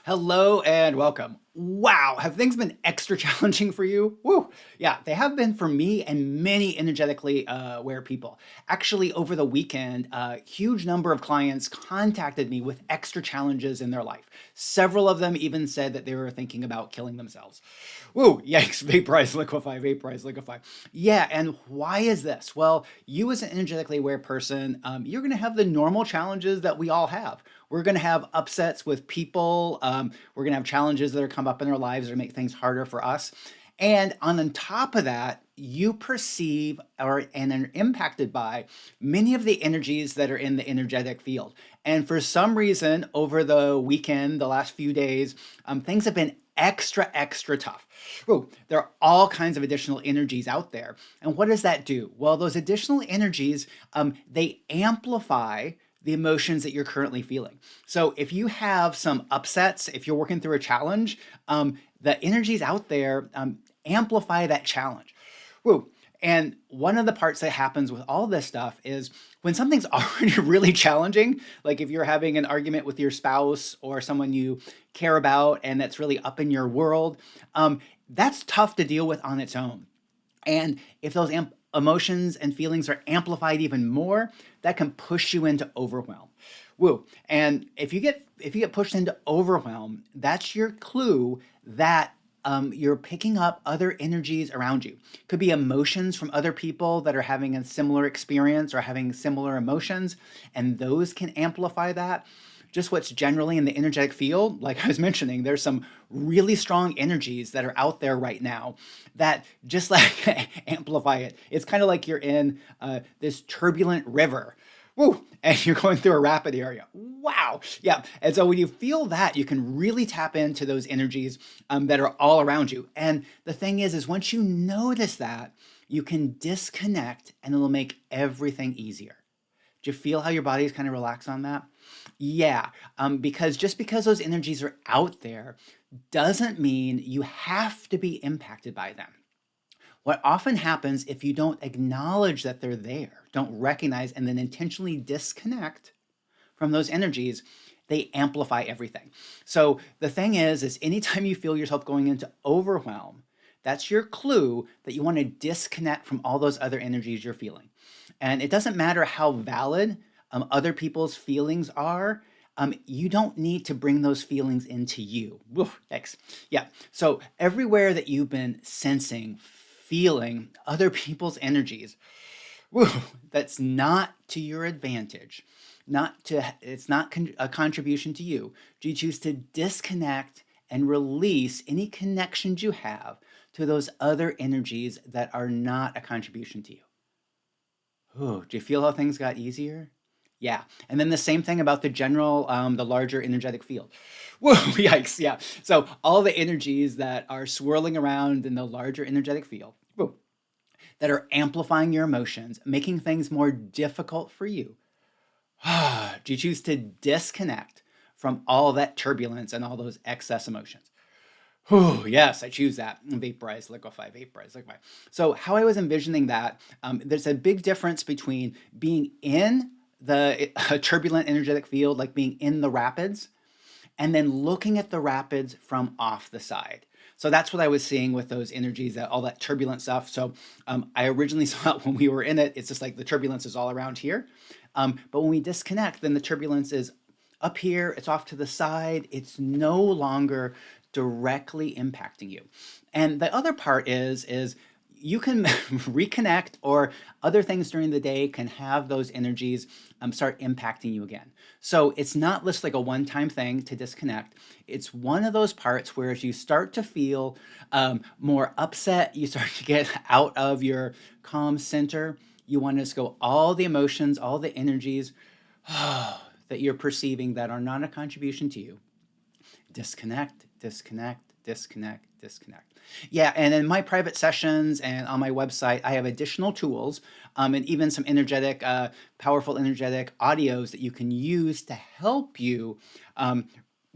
Hello and welcome. Wow, have things been extra challenging for you? Woo! Yeah, they have been for me and many energetically aware people. Actually, over the weekend, a huge number of clients contacted me with extra challenges in their life. Several of them even said that they were thinking about killing themselves. Woo, yikes, vaporize, liquefy, vaporize, liquefy. Yeah, and why is this? Well, you as an energetically aware person, you're going to have the normal challenges that we all have. We're going to have upsets with people. We're going to have challenges that are come up in our lives that make things harder for us. And on top of that, you perceive or and are impacted by many of the energies that are in the energetic field. And for some reason, over the weekend, the last few days, things have been extra tough. Ooh, there are all kinds of additional energies out there. And what does that do? Well, those additional energies, they amplify the emotions that you're currently feeling. So if you have some upsets, if you're working through a challenge, the energies out there amplify that challenge. Woo. And one of the parts that happens with all this stuff is when something's already really challenging, like if you're having an argument with your spouse or someone you care about and that's really up in your world, that's tough to deal with on its own. And if those emotions and feelings are amplified even more, that can push you into overwhelm. Woo. And if you get pushed into overwhelm, that's your clue that you're picking up other energies around you. Could be emotions from other people that are having a similar experience or having similar emotions, and those can amplify that. Just what's generally in the energetic field, like I was mentioning, there's some really strong energies that are out there right now that just like amplify it. It's kind of like you're in this turbulent river. Woo! And you're going through a rapid area. Wow. Yeah. And so when you feel that, you can really tap into those energies that are all around you. And the thing is once you notice that, you can disconnect and it'll make everything easier. Do you feel how your body is kind of relaxed on that? Yeah, because just because those energies are out there doesn't mean you have to be impacted by them. What often happens if you don't acknowledge that they're there, don't recognize, and then intentionally disconnect from those energies, they amplify everything. So the thing is anytime you feel yourself going into overwhelm, that's your clue that you want to disconnect from all those other energies you're feeling. And it doesn't matter how valid other people's feelings are. You don't need to bring those feelings into you. Woof, thanks. Yeah. So everywhere that you've been sensing, feeling other people's energies, woo, that's not to your advantage. It's not a contribution to you. Do you choose to disconnect and release any connections you have to those other energies that are not a contribution to you? Ooh, do you feel how things got easier? Yeah. And then the same thing about the general, the larger energetic field. Whoa, yikes. Yeah. So all the energies that are swirling around in the larger energetic field, whoa, that are amplifying your emotions, making things more difficult for you. Do you choose to disconnect from all that turbulence and all those excess emotions? Whew, yes, I choose that. Vaporize, liquefy, vaporize, liquefy. So how I was envisioning that, there's a big difference between being in the turbulent energetic field, like being in the rapids, and then looking at the rapids from off the side. So that's what I was seeing with those energies, that all that turbulent stuff. So I originally saw it when we were in it. It's just like the turbulence is all around here. But when we disconnect, then the turbulence is up here, it's off to the side. It's no longer directly impacting you. And the other part is you can reconnect, or other things during the day can have those energies start impacting you again. So it's not just like a one-time thing to disconnect. It's one of those parts where as you start to feel more upset, you start to get out of your calm center. You want to just go all the emotions, all the energies that you're perceiving that are not a contribution to you. Disconnect, disconnect, disconnect, disconnect. Yeah, and in my private sessions and on my website, I have additional tools and even some powerful energetic audios that you can use to help you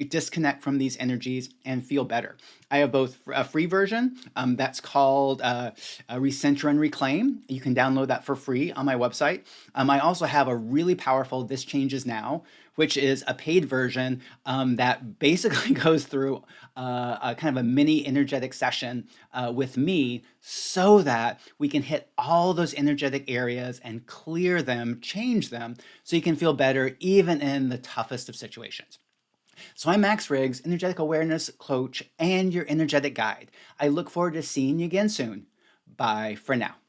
disconnect from these energies and feel better. I have both a free version that's called Recenter and Reclaim. You can download that for free on my website. I also have a really powerful This Changes Now, which is a paid version that basically goes through a kind of a mini energetic session with me so that we can hit all those energetic areas and clear them, change them, so you can feel better even in the toughest of situations. So I'm Max Riggs, energetic awareness coach and your energetic guide. I look forward to seeing you again soon. Bye for now.